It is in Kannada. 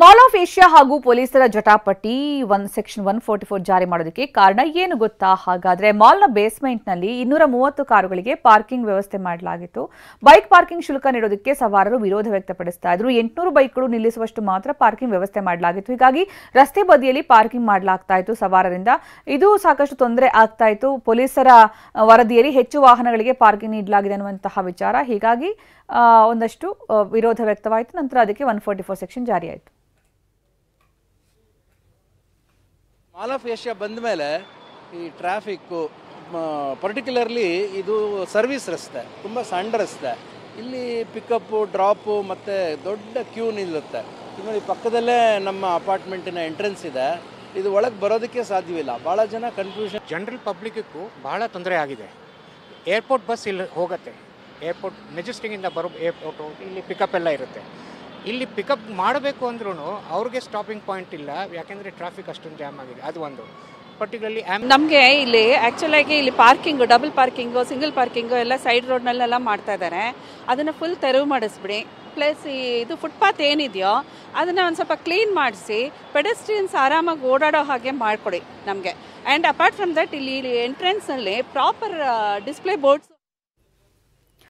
ಮಾಲ್ ಆಫ್ ಏಷ್ಯಾ ಹಾಗೂ ಪೊಲೀಸರ ಜಟಾಪಟಿ ಸೆಕ್ಷನ್ 144 ಜಾರಿ ಮಾಡೋದಕ್ಕೆ ಕಾರಣ ಏನು ಗೊತ್ತಾ? ಹಾಗಾದ್ರೆ ಮಾಲ್ನ ಬೇಸ್ಮೆಂಟ್ನಲ್ಲಿ 230 ಕಾರುಗಳಿಗೆ ಪಾರ್ಕಿಂಗ್ ವ್ಯವಸ್ಥೆ ಮಾಡಲಾಗಿತ್ತು. ಬೈಕ್ ಪಾರ್ಕಿಂಗ್ ಶುಲ್ಕ ನೀಡೋದಕ್ಕೆ ಸವಾರರು ವಿರೋಧ ವ್ಯಕ್ತಪಡಿಸ್ತಾ ಇದ್ರು. 800 ಬೈಕ್ಗಳು ನಿಲ್ಲಿಸುವಷ್ಟು ಮಾತ್ರ ಪಾರ್ಕಿಂಗ್ ವ್ಯವಸ್ಥೆ ಮಾಡಲಾಗಿತ್ತು. ಹೀಗಾಗಿ ರಸ್ತೆ ಬದಿಯಲ್ಲಿ ಪಾರ್ಕಿಂಗ್ ಮಾಡಲಾಗ್ತಾ ಇತ್ತು ಸವಾರರಿಂದ. ಇದು ಸಾಕಷ್ಟು ತೊಂದರೆ ಆಗ್ತಾ ಇತ್ತು. ಪೊಲೀಸರ ವರದಿಯಲ್ಲಿ ಹೆಚ್ಚು ವಾಹನಗಳಿಗೆ ಪಾರ್ಕಿಂಗ್ ನೀಡಲಾಗಿದೆ ಅನ್ನುವಂತಹ ವಿಚಾರ. ಹೀಗಾಗಿ ಒಂದಷ್ಟು ವಿರೋಧ ವ್ಯಕ್ತವಾಯಿತು. ನಂತರ ಅದಕ್ಕೆ 144 ಸೆಕ್ಷನ್ ಜಾರಿಯಾಯಿತು. ಮಾಲ್ ಆಫ್ ಏಷ್ಯಾ ಬಂದ ಮೇಲೆ ಈ ಟ್ರಾಫಿಕ್ಕು ಪರ್ಟಿಕ್ಯುಲರ್ಲಿ ಇದು ಸರ್ವಿಸ್ ರಸ್ತೆ, ತುಂಬ ಸಣ್ಣ ರಸ್ತೆ. ಇಲ್ಲಿ ಪಿಕಪ್ಪು ಡ್ರಾಪು ಮತ್ತು ದೊಡ್ಡ ಕ್ಯೂ ನಿಲ್ಲುತ್ತೆ. ಇನ್ನು ಈ ಪಕ್ಕದಲ್ಲೇ ನಮ್ಮ ಅಪಾರ್ಟ್ಮೆಂಟಿನ ಎಂಟ್ರೆನ್ಸ್ ಇದೆ. ಇದು ಒಳಗೆ ಬರೋದಕ್ಕೆ ಸಾಧ್ಯವಿಲ್ಲ. ಭಾಳ ಜನ ಕನ್ಫ್ಯೂಷನ್. ಜನರಲ್ ಪಬ್ಲಿಕ್ಗೂ ಭಾಳ ತೊಂದರೆ ಆಗಿದೆ. ಏರ್ಪೋರ್ಟ್ ಬಸ್ ಇಲ್ಲಿ ಹೋಗುತ್ತೆ. ಏರ್ಪೋರ್ಟ್ ಮೆಜೆಸ್ಟಿಕ್ಕಿಂದ ಬರೋ ಏರ್ಪೋರ್ಟು ಇಲ್ಲಿ ಪಿಕಪ್ ಎಲ್ಲ ಇರುತ್ತೆ. ಇಲ್ಲಿ ಪಿಕಪ್ ಮಾಡಬೇಕು ಅಂದ್ರೂ ಅವ್ರಿಗೆ ಸ್ಟಾಪಿಂಗ್ ಪಾಯಿಂಟ್ ಇಲ್ಲ, ಯಾಕೆಂದರೆ ಟ್ರಾಫಿಕ್ ಅಷ್ಟೊಂದು ಜಾಮ್ ಆಗಿದೆ. ಅದು ಒಂದು ಪರ್ಟಿಕ್ಯುಲರ್ಲಿ ನಮಗೆ ಇಲ್ಲಿ ಆ್ಯಕ್ಚುಲಾಗಿ ಇಲ್ಲಿ parking, double parking, single parking ಎಲ್ಲ ಸೈಡ್ ರೋಡ್ನಲ್ಲೆಲ್ಲ ಮಾಡ್ತಾ ಇದ್ದಾರೆ. ಅದನ್ನು ಫುಲ್ ತೆರವು ಮಾಡಿಸ್ಬಿಡಿ. ಪ್ಲಸ್ ಇದು ಫುಟ್ಪಾತ್ ಏನಿದೆಯೋ ಅದನ್ನು ಒಂದು ಸ್ವಲ್ಪ ಕ್ಲೀನ್ ಮಾಡಿಸಿ ಪೆಡೆಸ್ಟ್ರಿಯನ್ಸ್ ಆರಾಮಾಗಿ ಓಡಾಡೋ ಹಾಗೆ ಮಾಡಿಕೊಡಿ ನಮಗೆ. ಆ್ಯಂಡ್ ಅಪಾರ್ಟ್ ಫ್ರಮ್ ದಟ್ ಇಲ್ಲಿ ಎಂಟ್ರೆನ್ಸ್ನಲ್ಲಿ ಪ್ರಾಪರ್ ಡಿಸ್ಪ್ಲೇ ಬೋರ್ಡ್ಸ್